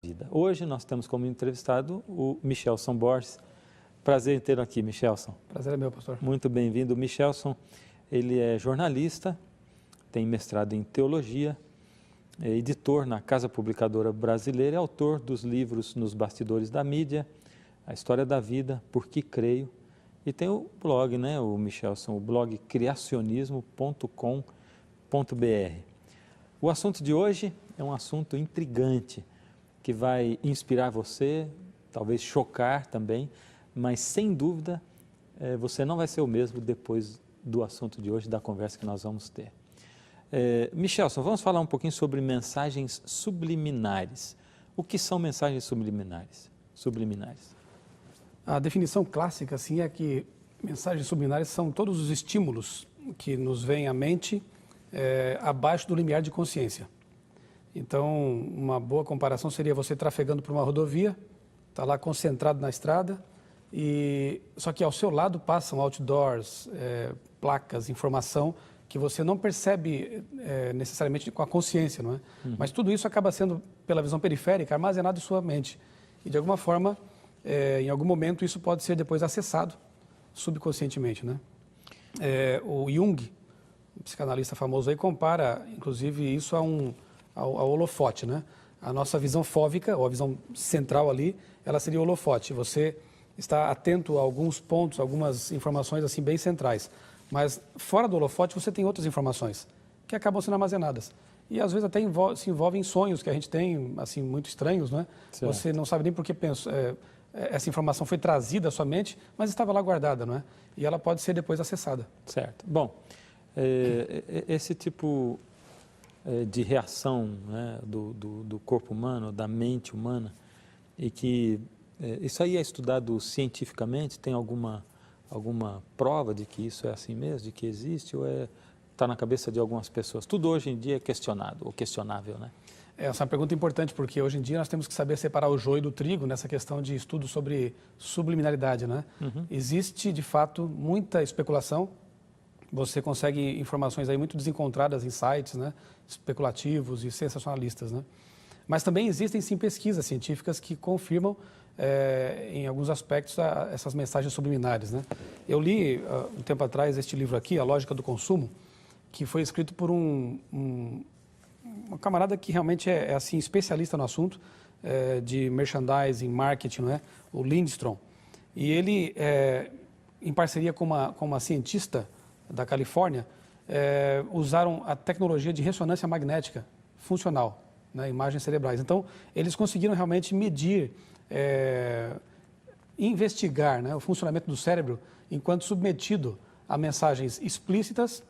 vida. Hoje nós temos como entrevistado o Michelson Borges. Prazer em tê-lo aqui, Michelson. Prazer é meu, pastor. Muito bem-vindo. O Michelson, ele é jornalista, tem mestrado em teologia, é editor na Casa Publicadora Brasileira, é autor dos livros Nos Bastidores da Mídia, A História da Vida, Por Que Creio, e tem o blog, né, o Michelson, o blog criacionismo.com.br. O assunto de hoje é um assunto intrigante, que vai inspirar você, talvez chocar também, mas sem dúvida você não vai ser o mesmo depois do assunto de hoje, da conversa que nós vamos ter. Michelson, vamos falar um pouquinho sobre mensagens subliminares. O que são mensagens subliminares? A definição clássica assim, é que mensagens subliminares são todos os estímulos que nos vêm à mente abaixo do limiar de consciência. Então, uma boa comparação seria você trafegando por uma rodovia, está lá concentrado na estrada, só que ao seu lado passam outdoors, placas, informação que você não percebe necessariamente com a consciência, não é? Mas tudo isso acaba sendo, pela visão periférica, armazenado em sua mente. E, de alguma forma, em algum momento, isso pode ser depois acessado subconscientemente, né? O Jung, um psicanalista famoso aí, compara, inclusive, isso ao holofote, né? A nossa visão fóvica, ou a visão central ali, ela seria o holofote. Você está atento a alguns pontos, algumas informações assim bem centrais. Mas fora do holofote você tem outras informações que acabam sendo armazenadas. E às vezes até se envolvem sonhos que a gente tem, assim, muito estranhos, né? Certo. Você não sabe nem por que essa informação foi trazida à sua mente, mas estava lá guardada, não é? E ela pode ser depois acessada. Certo. Bom, esse tipo de reação, né, do corpo humano, da mente humana, e que isso aí é estudado cientificamente, tem alguma prova de que isso é assim mesmo, de que existe, ou está na cabeça de algumas pessoas? Tudo hoje em dia é questionado, ou questionável, né? Essa é uma pergunta importante, porque hoje em dia nós temos que saber separar o joio do trigo nessa questão de estudo sobre subliminalidade, né? Existe, de fato, muita especulação. Você consegue informações aí muito desencontradas em sites, né, especulativos e sensacionalistas, né? Mas também existem, sim, pesquisas científicas que confirmam, em alguns aspectos, essas mensagens subliminares, né? Eu li, um tempo atrás, este livro aqui, A Lógica do Consumo, que foi escrito por um camarada que realmente é assim, especialista no assunto, de merchandising, marketing, não é? O Lindstrom. E ele, em parceria com uma cientista da Califórnia, usaram a tecnologia de ressonância magnética funcional, né, imagens cerebrais. Então, eles conseguiram realmente medir, investigar, né, o funcionamento do cérebro enquanto submetido a mensagens explícitas,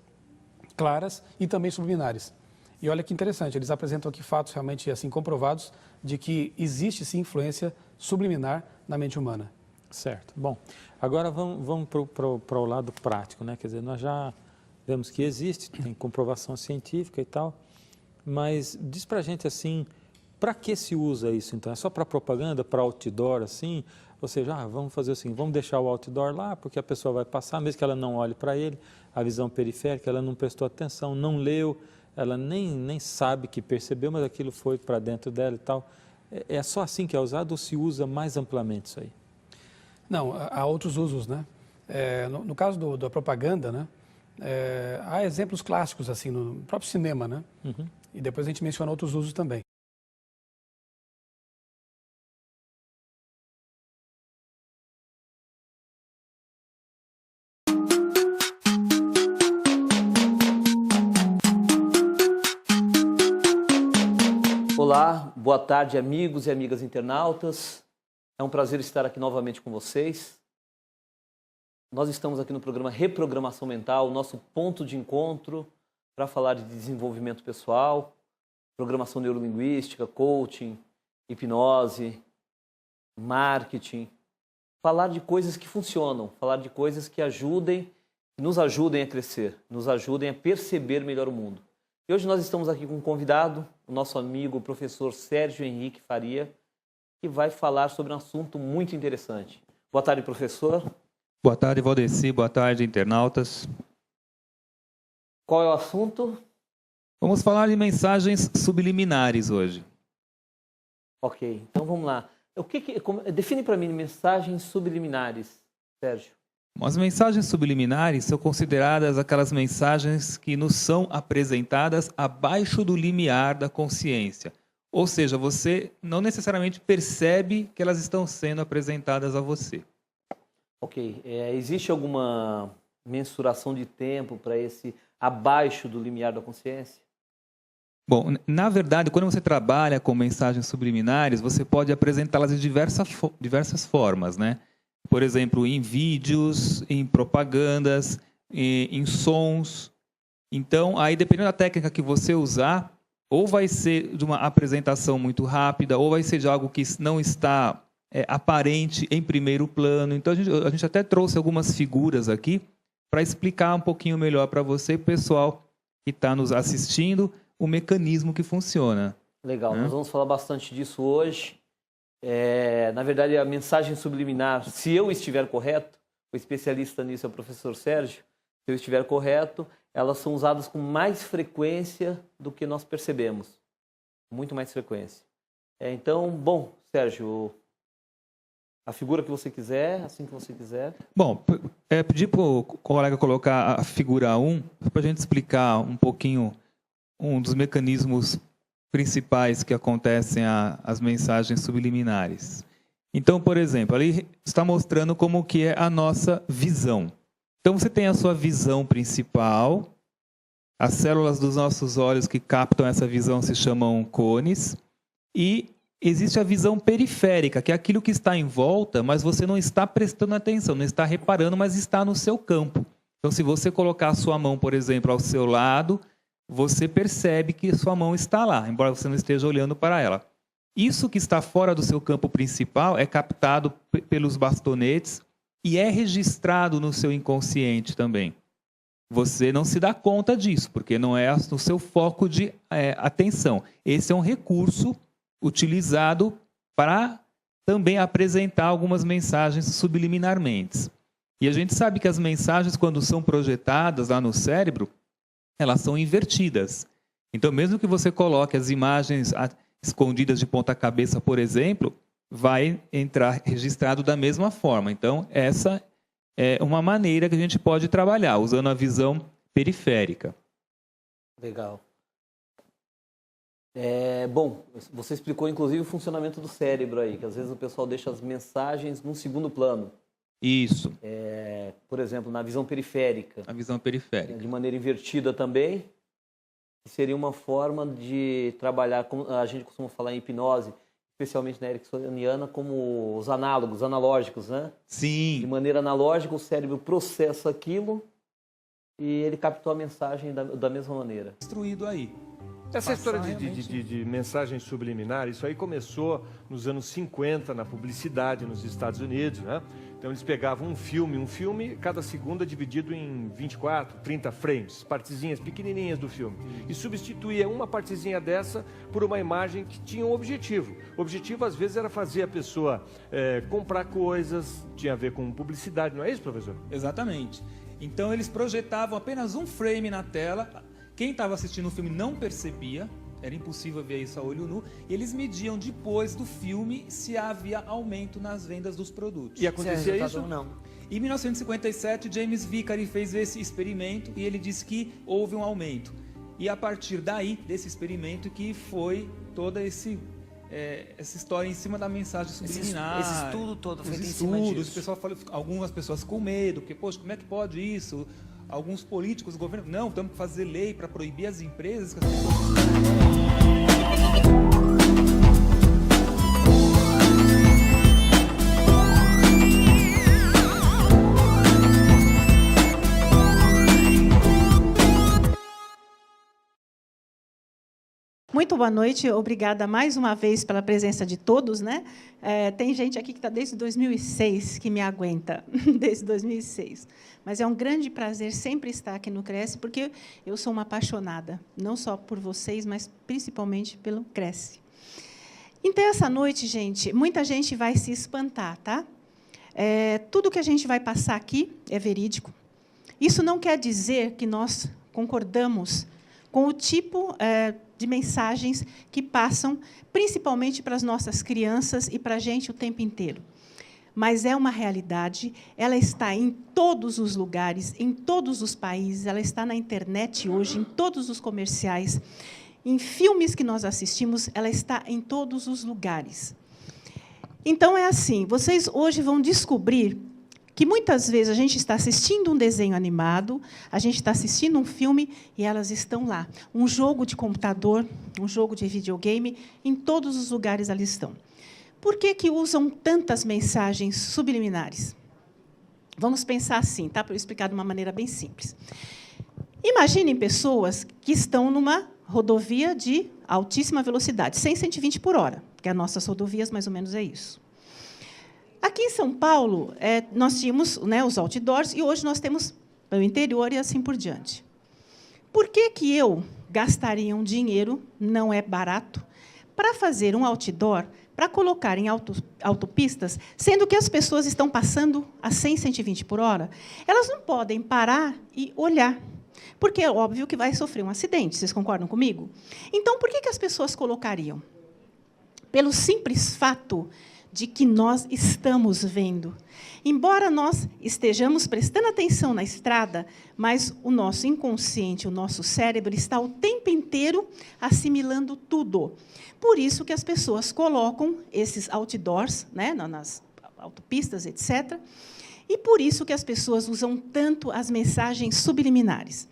claras e também subliminares. E olha que interessante, eles apresentam aqui fatos realmente assim comprovados de que existe sim influência subliminar na mente humana. Certo. Bom, agora vamos para o lado prático, né? Quer dizer, nós já vemos que existe, tem comprovação científica e tal, mas diz para a gente assim, para que se usa isso então? É só para propaganda, para outdoor assim? Ou seja, vamos fazer assim, vamos deixar o outdoor lá, porque a pessoa vai passar, mesmo que ela não olhe para ele, a visão periférica, ela não prestou atenção, não leu, ela nem sabe que percebeu, mas aquilo foi para dentro dela e tal. É só assim que é usado ou se usa mais amplamente isso aí? Não, há outros usos, né? No caso da propaganda, né? Há exemplos clássicos, assim, no próprio cinema, né? E depois a gente menciona outros usos também. Olá, boa tarde, amigos e amigas internautas. É um prazer estar aqui novamente com vocês. Nós estamos aqui no programa Reprogramação Mental, nosso ponto de encontro para falar de desenvolvimento pessoal, programação neurolinguística, coaching, hipnose, marketing. Falar de coisas que funcionam, falar de coisas que nos ajudem a crescer, nos ajudem a perceber melhor o mundo. E hoje nós estamos aqui com um convidado, o nosso amigo, o professor Sérgio Henrique Faria, que vai falar sobre um assunto muito interessante. Boa tarde, professor. Boa tarde, Valdeci. Boa tarde, internautas. Qual é o assunto? Vamos falar de mensagens subliminares hoje. Ok, então vamos lá. Define para mim mensagens subliminares, Sérgio. As mensagens subliminares são consideradas aquelas mensagens que nos são apresentadas abaixo do limiar da consciência. Ou seja, você não necessariamente percebe que elas estão sendo apresentadas a você. Ok, existe alguma mensuração de tempo para esse abaixo do limiar da consciência? Bom, na verdade, quando você trabalha com mensagens subliminares, você pode apresentá-las de diversas formas, né? Por exemplo, em vídeos, em propagandas, em sons. Então, aí dependendo da técnica que você usar, ou vai ser de uma apresentação muito rápida, ou vai ser de algo que não está aparente em primeiro plano. Então, a gente até trouxe algumas figuras aqui para explicar um pouquinho melhor para você e pessoal que está nos assistindo o mecanismo que funciona. Legal, nós vamos falar bastante disso hoje. Na verdade, a mensagem subliminar, se eu estiver correto, o especialista nisso é o professor Sérgio, se eu estiver correto, elas são usadas com mais frequência do que nós percebemos. Muito mais frequência. Então, bom, Sérgio, a figura que você quiser, assim que você quiser. Bom, pedir para o colega colocar a figura 1, para a gente explicar um pouquinho um dos mecanismos principais que acontecem às mensagens subliminares. Então, por exemplo, ali está mostrando como que é a nossa visão. Então, você tem a sua visão principal, as células dos nossos olhos que captam essa visão se chamam cones, e existe a visão periférica, que é aquilo que está em volta, mas você não está prestando atenção, não está reparando, mas está no seu campo. Então, se você colocar a sua mão, por exemplo, ao seu lado, você percebe que sua mão está lá, embora você não esteja olhando para ela. Isso que está fora do seu campo principal é captado pelos bastonetes e é registrado no seu inconsciente também. Você não se dá conta disso, porque não é no seu foco de atenção. Esse é um recurso utilizado para também apresentar algumas mensagens subliminarmente. E a gente sabe que as mensagens, quando são projetadas lá no cérebro, elas são invertidas. Então, mesmo que você coloque as imagens escondidas de ponta cabeça, por exemplo, vai entrar registrado da mesma forma. Então, essa é uma maneira que a gente pode trabalhar, usando a visão periférica. Legal. Bom, você explicou, inclusive, o funcionamento do cérebro aí, que às vezes o pessoal deixa as mensagens num segundo plano. Isso. Por exemplo, na visão periférica. A visão periférica. De maneira invertida também. Seria uma forma de trabalhar, como a gente costuma falar em hipnose, especialmente na ericksoniana, como os análogos, analógicos, né? Sim. De maneira analógica, o cérebro processa aquilo e ele captou a mensagem da mesma maneira. Instruído aí. Essa história de mensagem subliminar, isso aí começou nos anos 50 na publicidade nos Estados Unidos, né? Então eles pegavam um filme, cada segundo é dividido em 24, 30 frames, partezinhas pequenininhas do filme, e substituía uma partezinha dessa por uma imagem que tinha um objetivo. O objetivo, às vezes, era fazer a pessoa comprar coisas, tinha a ver com publicidade, não é isso, professor? Exatamente. Então eles projetavam apenas um frame na tela, quem estava assistindo o filme não percebia, era impossível ver isso a olho nu, e eles mediam depois do filme se havia aumento nas vendas dos produtos. E acontecia isso? Não. Em 1957, James Vicary fez esse experimento e ele disse que houve um aumento. E a partir daí, desse experimento, que foi toda essa história em cima da mensagem subliminar. Esse estudo todo feito em estudos, cima disso. Algumas pessoas com medo, porque, poxa, como é que pode isso? Alguns políticos, o governo, não, temos que fazer lei para proibir as empresas que as pessoas... Muito boa noite, obrigada mais uma vez pela presença de todos, né? Tem gente aqui que está desde 2006, que me aguenta, desde 2006. Mas é um grande prazer sempre estar aqui no Cresce, porque eu sou uma apaixonada, não só por vocês, mas principalmente pelo Cresce. Então, essa noite, gente, muita gente vai se espantar, tá? Tudo que a gente vai passar aqui é verídico. Isso não quer dizer que nós concordamos com o tipo de mensagens que passam, principalmente para as nossas crianças e para a gente o tempo inteiro. Mas é uma realidade, ela está em todos os lugares, em todos os países, ela está na internet hoje, em todos os comerciais, em filmes que nós assistimos, ela está em todos os lugares. Então, é assim, vocês hoje vão descobrir que, muitas vezes, a gente está assistindo um desenho animado, a gente está assistindo um filme e elas estão lá. Um jogo de computador, um jogo de videogame, em todos os lugares elas estão. Por que usam tantas mensagens subliminares? Vamos pensar assim, tá? Para eu explicar de uma maneira bem simples. Imaginem pessoas que estão numa rodovia de altíssima velocidade, 100, 120 por hora, porque as nossas rodovias, mais ou menos, é isso. Aqui em São Paulo, nós tínhamos, né, os outdoors, e hoje nós temos o interior e assim por diante. Por que eu gastaria um dinheiro, não é barato, para fazer um outdoor, para colocar em autopistas, sendo que as pessoas estão passando a 100, 120 por hora? Elas não podem parar e olhar, porque é óbvio que vai sofrer um acidente. Vocês concordam comigo? Então, por que as pessoas colocariam? Pelo simples fato de que nós estamos vendo. Embora nós estejamos prestando atenção na estrada, mas o nosso inconsciente, o nosso cérebro, está o tempo inteiro assimilando tudo. Por isso que as pessoas colocam esses outdoors, né, nas autopistas, etc. E por isso que as pessoas usam tanto as mensagens subliminares.